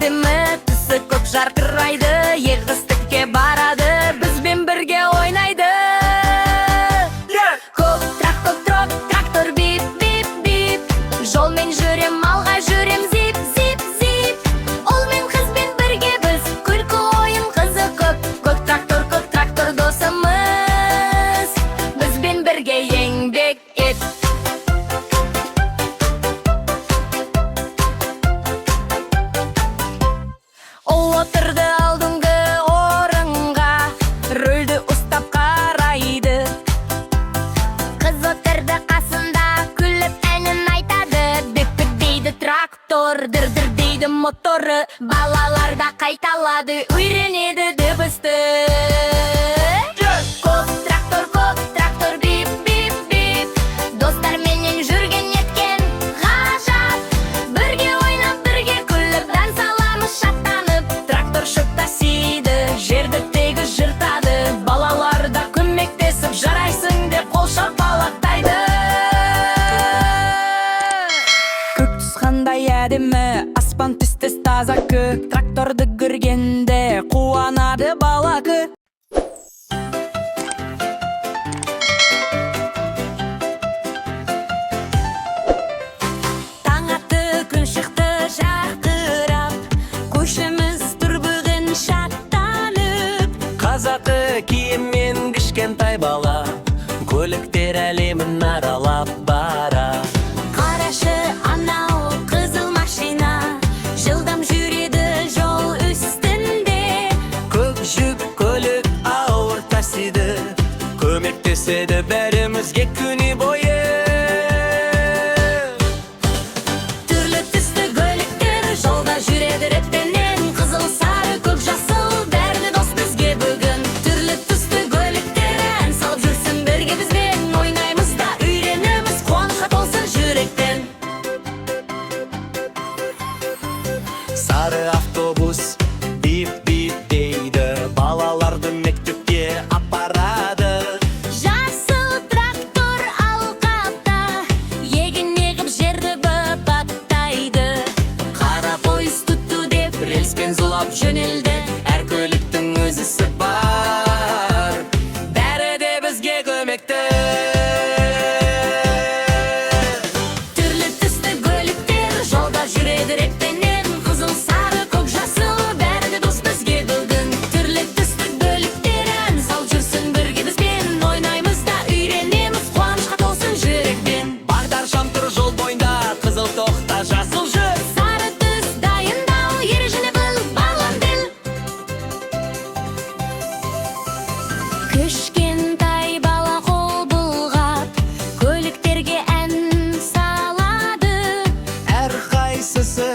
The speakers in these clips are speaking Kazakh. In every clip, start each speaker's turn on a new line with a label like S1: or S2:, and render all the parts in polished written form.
S1: әдемі, түсі көк жарқырайды, егістікке барады, бізбен бірге ойнайды. Көк трактор бип, бип, бип, жолмен жүрем, алға жүрем, зип, зип, зип. Ол мен қызбен бірге біз, күлкі ойын қызы көп. Көк трактор досымыз, бізбен бірге еңбек ет. Ол отырды алдыңғы орынға, рөлді ұстап қарайды. Қыз отырды қасында, күліп әнін айтады. Біп-біп дейді трактор, дір-дір дейді моторы. Балалар да қайталады, үйренеді дыбысты. Көк трактор бип, бип, бип, достарменен жүрген еткен ғажап. Бірге ойнап, бірге күліп, дән саламыз шаттанып. Трактор шөп тасиды, жерді тегі жыртады. Балалар да көмектесіп, жарайсың деп қол шапалақтайды. Көк түсқандай әдемі, аспан түстес таза көк. Тракторды көргенде қуанады бала көк. Таң атты, күн шықты жарқырап, көшіміз тұр бүгін шаттанып.
S2: Қазаты киіммен кішкентай бала, көліктер әлемін аралап бара.
S1: Қарашы, анау қызыл машина, жылдам жүреді жол үстінде.
S2: Көк жүк көлік ауыр тасиды, көмектеседі бәрімізге күні бойы.
S1: Түрлі түсті көліктер жолда жүреді ретпенен. Қызыл, сары, көк, жасыл, бәрі дос бізге бүгін. Түрлі түсті көліктер ән салып жүрсін бірге бізбен. Ойнаймыз да үйренеміз, қуанышқа толсын жүректен.
S2: Сары автобус бип-бип дейді, балаларды мектепке апарады.
S1: Жасыл трактор алқапта, егін егіп жерді баптайды. Қара пойыз тұтты деп рельспен зулап жөнелді.
S2: Әр көліктің өз ісі бар, бәрі де бізге көмекті.
S1: Түрлі түсті көліктер жолда жүреді ретпенен. Қызыл, сары, көк, жасыл, бәрі де дос бізге бүгін. Түрлі түсті көліктер ән салып жүрсін бірге бізбен. Ойнаймыз да үйренеміз, қуанышқа толсын жүрекпен.
S2: Бағдар шам тұр жол бойында, қызыл тоқта, жасыл жүр.
S1: Сары түс дайындау, ережені біл, балам біл. Кішкентай бала қол бұлғап, көліктерге ән салады.
S2: Әр қайсысы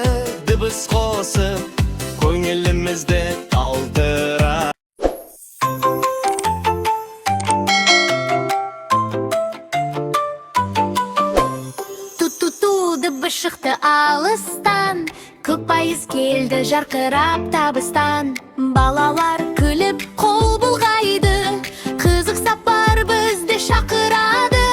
S2: дыбыс қосып, көңілімізді талдыра.
S1: Ту-ту-ту дыбыс шықты алыстан, көк пайыз келді жарқырап табыстан. Балалар күліп қол бұлғайды, қызық сапар бізді шақырады.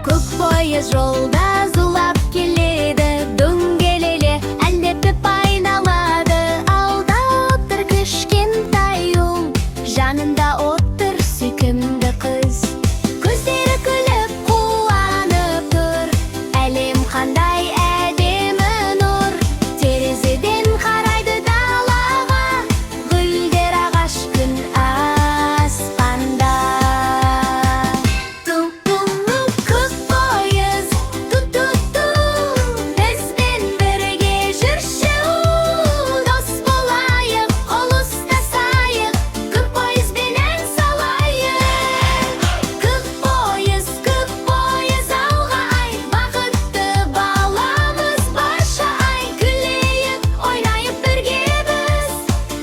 S1: Көк пойыз жолда зулап келеді, дөңгелеле әлдепіп айналады. Алда отыр кішкентай ұл, жанында отыр сүйкімді қыз. Көздері күліп қуанып тұр, әлем қандай әдемі нұр. Терезеден қарайды далаға, гүлдер, ағаш, күн аспанда. Ту-ту-ту, көк пойыз, ту-ту-ту, бізбен бірге жүрші. Дос болайық, қол ұстасайық, көк пойызбен ән салайық. Көк пойыз алға ай, бақытты баламыз барша ай. Күлейік, ойнайық бірге біз,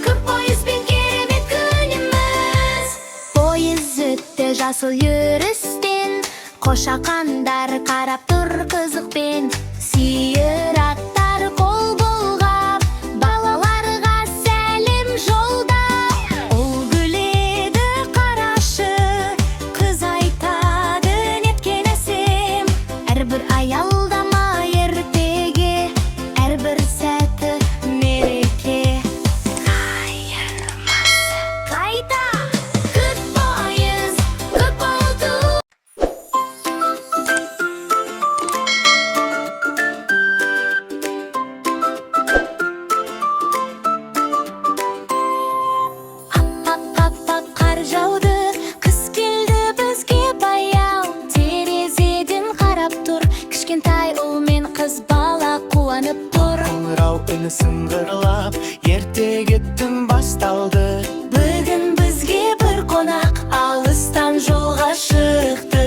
S1: көк пойызбен керемет күніміз. Пойыз өтті жасыл жүрістен, қошақандар қарап тұр қызықпен. Сүйір аттар қол бұлғап, балаларға сәлем жолда. Ол күледі, қарашы, қыз айтады неткен әсем. Әрбір аялдама ертеге, әрбір сәті мереке.
S3: сыңгырлап, ертеге түн басталды.
S1: Бүгін бізге бір қонақ алыстан жолға шықты.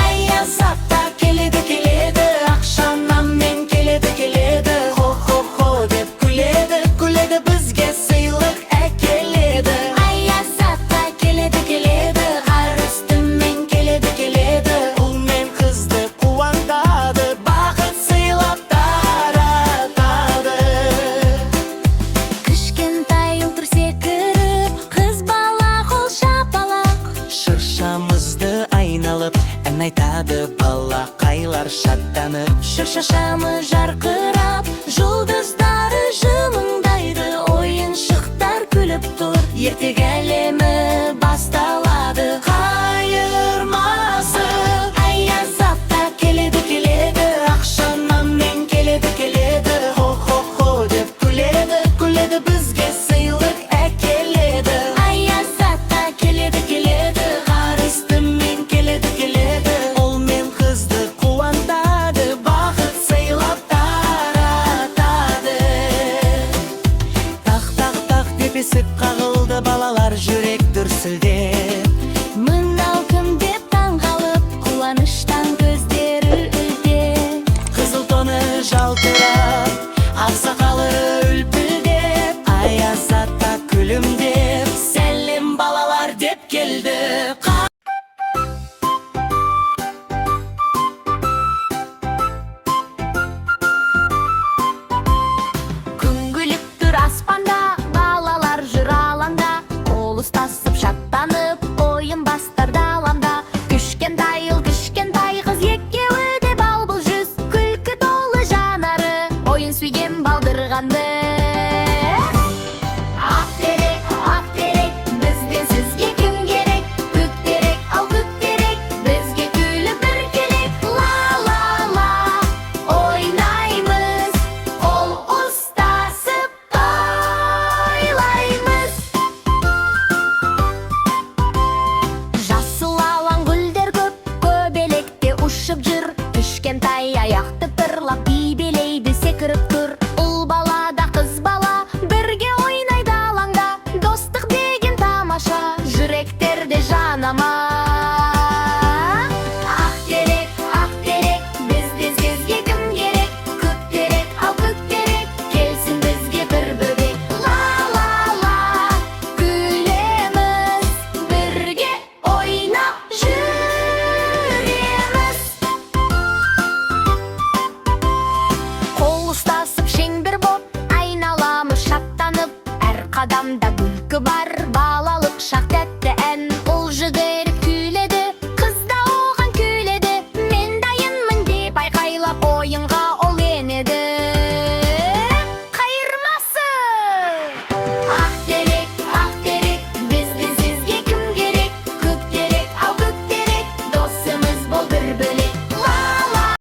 S3: Аязапта келеді келеді, ақшанаммен келеді келеді. Хо-хо-хо деп күледі күледі, бізге сыйлық әкеледі.
S1: Аязапта келеді келеді,
S3: Қар үстімен келеді келеді, ұл мен қызды қуантады, бақыт сыйлап таратады.
S1: кішкентай ұлтыр секіріп, қыз бала қол шапалақ.
S3: Шыршамызды айналып, ән айтады балақайлар шаттанып.
S1: Шыршашамы жарқырап, жұлдыздары жымыңдайды. Ойыншықтар күліп тұр, ертең әлемі басталады.
S3: Қайырмасы
S1: Аязапта келеді келеді,
S3: ақшанаммен келеді келеді. Хо-хо-хо деп күледі күледі, бізге сыйлық әкеледі.
S1: Аязапта келеді келеді,
S3: Қар үстімен келеді келеді, ұл мен қызды қуантады, бақыт сыйлап таратады. Тақ-тақ-тақ деп есік қағылды, балалар жүрек дүрсілдеп.
S1: мынау кім деп таңғалып, қуаныштан көздері үлдеп.
S3: Қызыл тоны жалтырап, ақсақалы үлпілдеп. Аязатта күлімдеп, сәлем балалар деп келді.
S1: Күн күліп тұр аспанда, балалар жүр алаңда. Қол ұстасып шаттанып, ойын бастар даламда. Кішкентай ұл, кішкентай қыз, екеуі де бал-бұл жүз. Күлкі толы жанары, ойын сүйген балдырғанды. Ақтерек, бізден сізге кім керек? Көктерек, ал көктерек, бізге күліп бір келек. Ла-ла-ла, ойнаймыз, қол ұстасып тойлаймыз. Жасыл алаң гүлдер көп, көбелекте ұшып жүр. Кішкентай аяқты пырлап, би-билейді секіріп тұр. Ұл бала да қыз бала, бірге ойнайды алаңда. Достық деген тамаша, жүректерде жанама. Ақтерек, бізден сізге кім керек? Көктерек, ал көктерек, келсін бізге бір бөбек. Ла-ла-ла, күлеміз, бірге ойнап жүреміз. Қол ұстасып шеңбір боп, айналамыз шаттанып. Әр қадамда күлкі бар, балалық шақ тәтті ән. Ұл жүгіріп күледі, қыз да оған күледі. Мен дайынмын деп айқайлап, ойынға